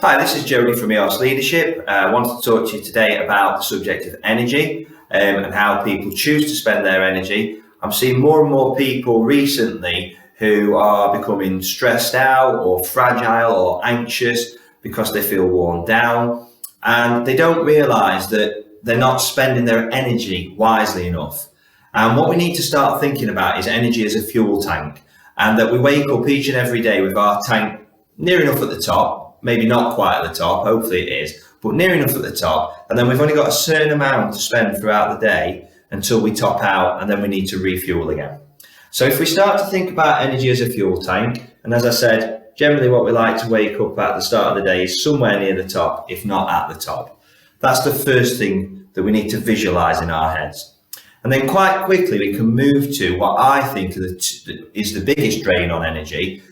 Hi, this is Jody from EOS Leadership. I wanted to talk to you today about the subject of energy and how people choose to spend their energy. I'm seeing more and more people recently who are becoming stressed out or fragile or anxious because they feel worn down, and they don't realise that they're not spending their energy wisely enough. And what we need to start thinking about is energy as a fuel tank, and that we wake up each and every day with our tank near enough at the top, maybe not quite at the top, hopefully it is, but near enough at the top. And then we've only got a certain amount to spend throughout the day until we top out, and then we need to refuel again. So if we start to think about energy as a fuel tank, and as I said, generally what we like to wake up at the start of the day is somewhere near the top, if not at the top. That's the first thing that we need to visualize in our heads. And then quite quickly we can move to what I think is the biggest drain on energy,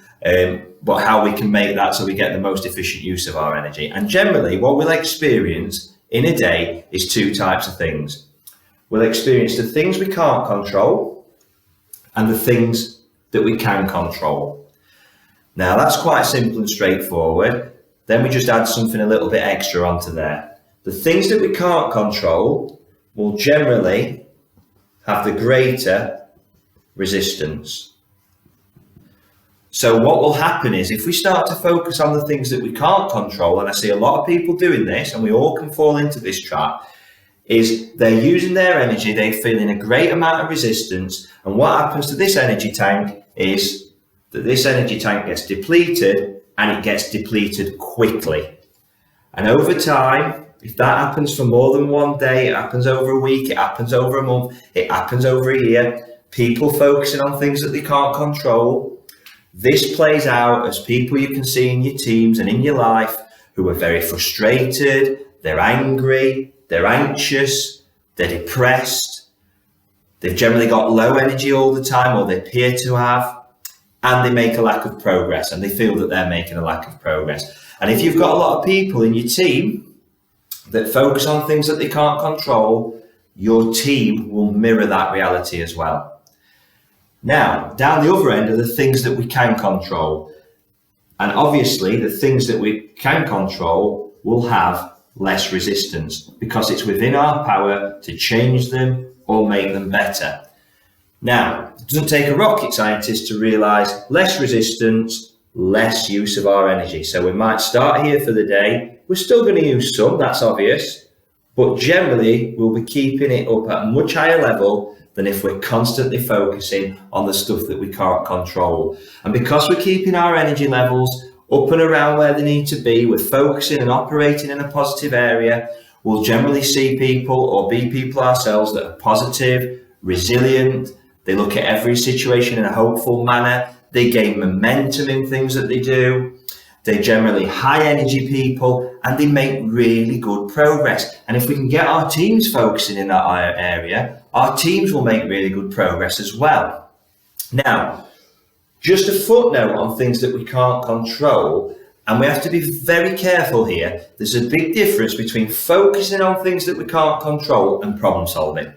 but how we can make that so we get the most efficient use of our energy. And generally what we'll experience in a day is two types of things. We'll experience the things we can't control and the things that we can control. Now that's quite simple and straightforward. Then we just add something a little bit extra onto there. The things that we can't control will generally have the greater resistance. So what will happen is if we start to focus on the things that we can't control, and I see a lot of people doing this, and we all can fall into this trap, is they're using their energy, they're feeling a great amount of resistance, and what happens to this energy tank is that this energy tank gets depleted, and it gets depleted quickly. And over time, if that happens for more than one day, it happens over a week, it happens over a month, it happens over a year, people focusing on things that they can't control, this plays out as people you can see in your teams and in your life who are very frustrated, they're angry, they're anxious, they're depressed, they've generally got low energy all the time, or they appear to have, and they make a lack of progress, and they feel that they're making a lack of progress. And if you've got a lot of people in your team that focus on things that they can't control, your team will mirror that reality as well. Now, down the other end are the things that we can control. And obviously, the things that we can control will have less resistance because it's within our power to change them or make them better. Now, it doesn't take a rocket scientist to realize less resistance, less use of our energy. So we might start here for the day. We're still going to use some, that's obvious, but generally we'll be keeping it up at a much higher level than if we're constantly focusing on the stuff that we can't control. And because we're keeping our energy levels up and around where they need to be, we're focusing and operating in a positive area, we'll generally see people or be people ourselves that are positive, resilient, they look at every situation in a hopeful manner, they gain momentum in things that they do, they're generally high energy people, and they make really good progress. And if we can get our teams focusing in that area, our teams will make really good progress as well. Now, just a footnote on things that we can't control, and we have to be very careful here. There's a big difference between focusing on things that we can't control and problem solving.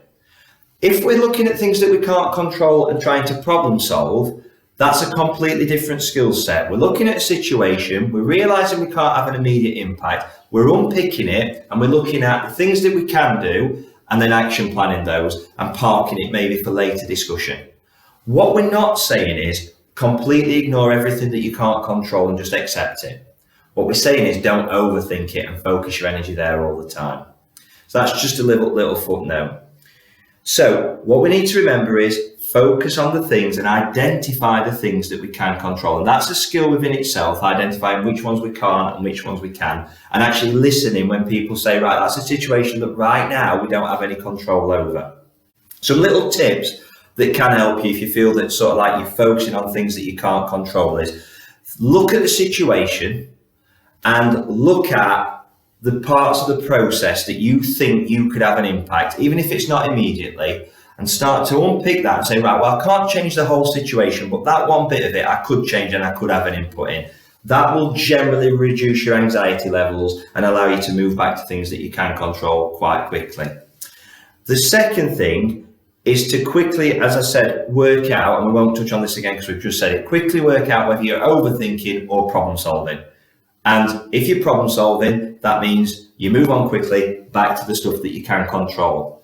If we're looking at things that we can't control and trying to problem solve, that's a completely different skill set. We're looking at a situation, we're realizing we can't have an immediate impact, we're unpicking it, and we're looking at the things that we can do and then action planning those and parking it maybe for later discussion. What we're not saying is completely ignore everything that you can't control and just accept it. What we're saying is don't overthink it and focus your energy there all the time. So that's just a little footnote. So what we need to remember is focus on the things and identify the things that we can control. And that's a skill within itself, identifying which ones we can't and which ones we can. And actually listening when people say, right, that's a situation that right now we don't have any control over. Some little tips that can help you if you feel that sort of like you're focusing on things that you can't control is look at the situation and look at the parts of the process that you think you could have an impact, even if it's not immediately, and start to unpick that and say, right, well, I can't change the whole situation, but that one bit of it I could change and I could have an input in. That will generally reduce your anxiety levels and allow you to move back to things that you can control quite quickly. The second thing is to quickly, as I said, work out, and we won't touch on this again because we've just said it, quickly work out whether you're overthinking or problem solving. And if you're problem solving, that means you move on quickly back to the stuff that you can control.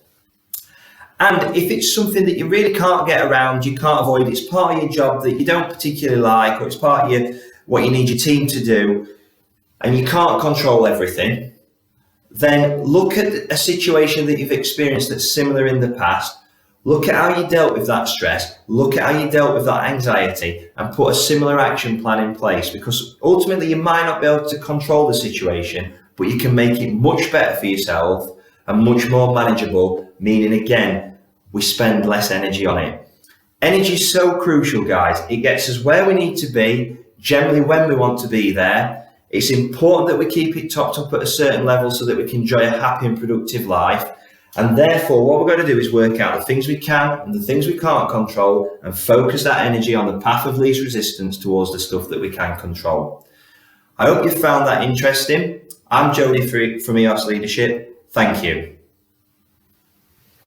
And if it's something that you really can't get around, you can't avoid, it's part of your job that you don't particularly like, or it's part of what you need your team to do, and you can't control everything, then look at a situation that you've experienced that's similar in the past. Look at how you dealt with that stress, look at how you dealt with that anxiety, and put a similar action plan in place, because ultimately you might not be able to control the situation, but you can make it much better for yourself and much more manageable, meaning again, we spend less energy on it. Energy is so crucial, guys. It gets us where we need to be, generally when we want to be there. It's important that we keep it topped up at a certain level so that we can enjoy a happy and productive life. And therefore, what we're going to do is work out the things we can and the things we can't control, and focus that energy on the path of least resistance towards the stuff that we can control. I hope you found that interesting. I'm Jody from EOS Leadership. Thank you.